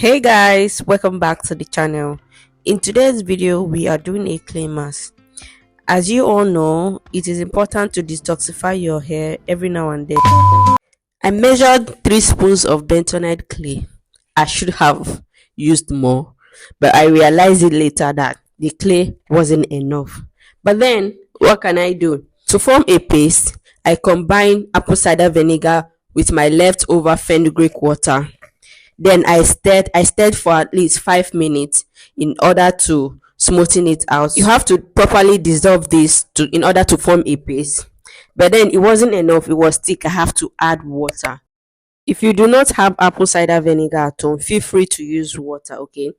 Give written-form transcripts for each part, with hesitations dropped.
Hey guys, welcome back to the channel. In today's video we are doing a clay mask. As you all know, it is important to detoxify your hair every now and then. I measured 3 spoons of bentonite clay. I should have used more, but I realized it later that the clay wasn't enough. But then what can I do? To form a paste, I combine apple cider vinegar with my leftover fenugreek water. Then I stirred for at least 5 minutes in order to smoothen it out. You have to properly dissolve this in order to form a paste. But then it wasn't enough, it was thick. I have to add water. If you do not have apple cider vinegar at home, feel free to use water, okay?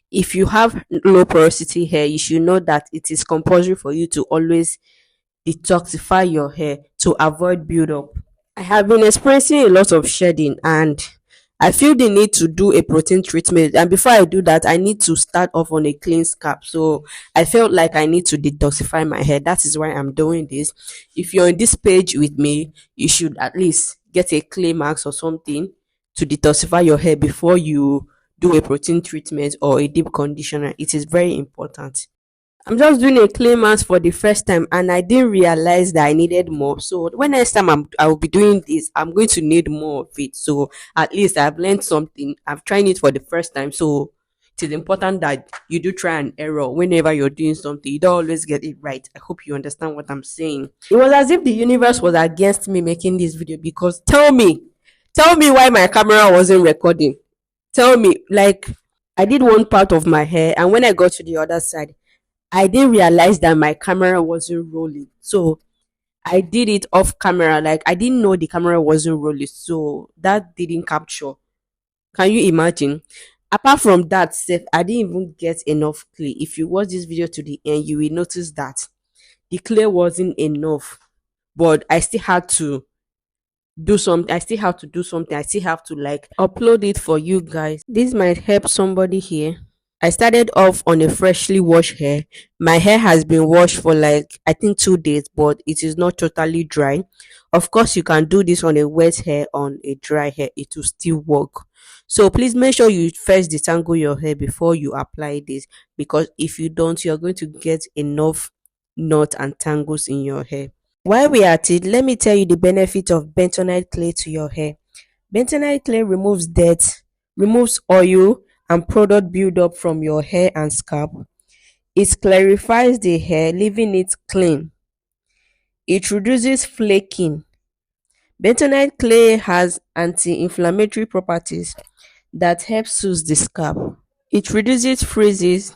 If you have low porosity hair, you should know that it is compulsory for you to always detoxify your hair to avoid buildup. I have been experiencing a lot of shedding and I feel the need to do a protein treatment. And before I do that, I need to start off on a clean scalp. So I felt like I need to detoxify my hair. That is why I'm doing this. If you're on this page with me, you should at least get a clay mask or something to detoxify your hair before you do a protein treatment or a deep conditioner. It is very important. I'm just doing a clay mask for the first time and I didn't realize that I needed more. So when next time I will be doing this, I'm going to need more of it. So at least I've learned something. I've tried it for the first time. So it is important that you do try and error whenever you're doing something. You don't always get it right. I hope you understand what I'm saying. It was as if the universe was against me making this video because tell me why my camera wasn't recording. Tell me, like I did one part of my hair and when I got to the other side, I didn't realize that my camera wasn't rolling. So I did it off camera. Like I didn't know the camera wasn't rolling. So that didn't capture. Can you imagine? Apart from that, Seth, I didn't even get enough clay. If you watch this video to the end, you will notice that the clay wasn't enough. But I still had to do something. I still have to like upload it for you guys. This might help somebody here. I started off on a freshly washed hair. My hair has been washed for like I think 2 days, but it is not totally dry. Of course, you can do this on a wet hair, on a dry hair, it will still work. So please make sure you first detangle your hair before you apply this because if you don't, you're going to get enough knots and tangles in your hair. While we are at it, let me tell you the benefit of bentonite clay to your hair. Bentonite clay removes dirt, removes oil and product buildup from your hair and scalp. It clarifies the hair, leaving it clean. It reduces flaking. Bentonite clay has anti-inflammatory properties that help soothe the scalp. It reduces freezes.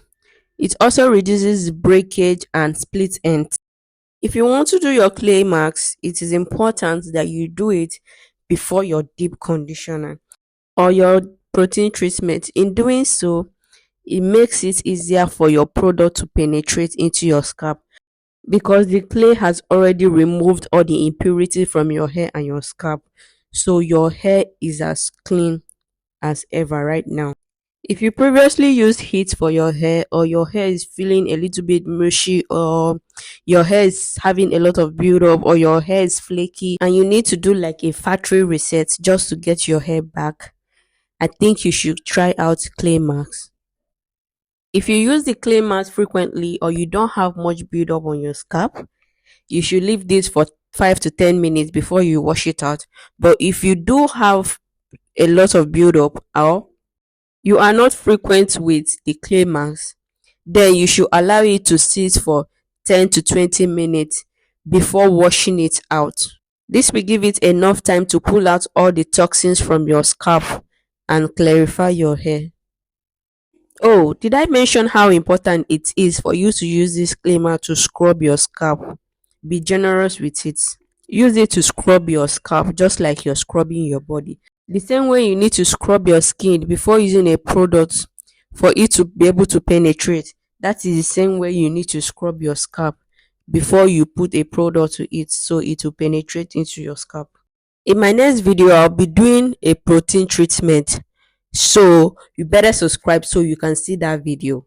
It also reduces breakage and split ends. If you want to do your clay marks, it is important that you do it before your deep conditioner or your protein treatment. In doing so, it makes it easier for your product to penetrate into your scalp because the clay has already removed all the impurity from your hair and your scalp. So your hair is as clean as ever right now. If you previously used heat for your hair or your hair is feeling a little bit mushy or your hair is having a lot of buildup or your hair is flaky and you need to do like a factory reset just to get your hair back, I think you should try out clay masks. If you use the clay mask frequently or you don't have much buildup on your scalp, you should leave this for 5 to 10 minutes before you wash it out. But if you do have a lot of buildup or you are not frequent with the clay mask, then you should allow it to sit for 10 to 20 minutes before washing it out. This will give it enough time to pull out all the toxins from your scalp and clarify your hair. Oh, did I mention how important it is for you to use this clay mask to scrub your scalp? Be generous with it. Use it to scrub your scalp just like you're scrubbing your body. The same way you need to scrub your skin before using a product for it to be able to penetrate. That is the same way you need to scrub your scalp before you put a product to it so it will penetrate into your scalp. In my next video, I'll be doing a protein treatment. So you better subscribe so you can see that video.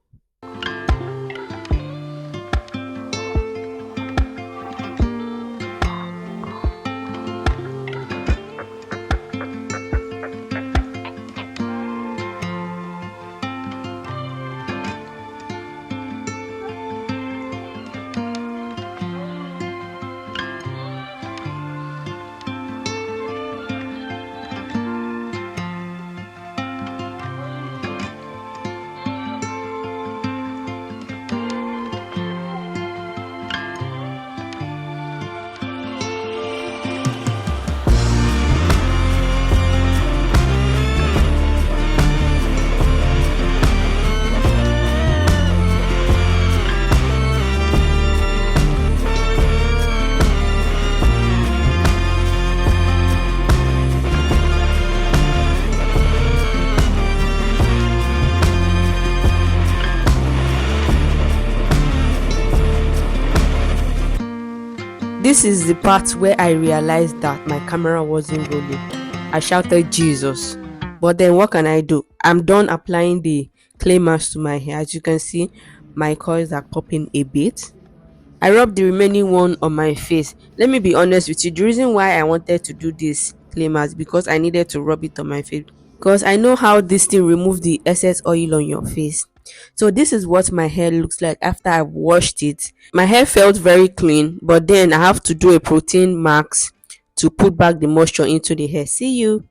This is the part where I realized that my camera wasn't rolling. I shouted Jesus. But then what can I do? I'm done applying the clay mask to my hair. As you can see, my coils are popping a bit. I rubbed the remaining one on my face. Let me be honest with you. The reason why I wanted to do this clay mask because I needed to rub it on my face. Because I know how this thing removes the excess oil on your face. So this is what my hair looks like after I've washed it. My hair felt very clean, but then I have to do a protein mask to put back the moisture into the hair. See you.